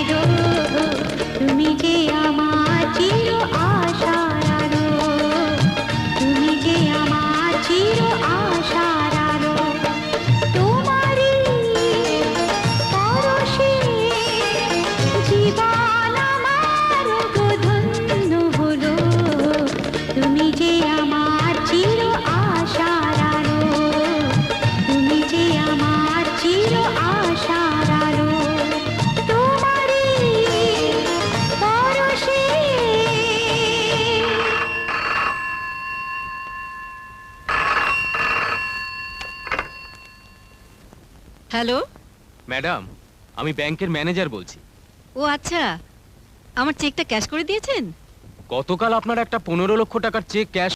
হলো, তুমি যে আমার চির আশার আলো, তুমি যে আমার চির আশার আলো। তোমারই পরশে জীবন আমার ধন্য হলো, তুমি যে আমার চির আশার আলো, তুমি যে আমার চির আশার আলো। তোমারই পরশে। হ্যালো। ম্যাডাম, আমি ব্যাংকের ম্যানেজার বলছি। ও আচ্ছা, আমার চেকটা ক্যাশ করে দিয়েছেন? গতকাল আপনার একটা 15 লক্ষ টাকার চেক ক্যাশ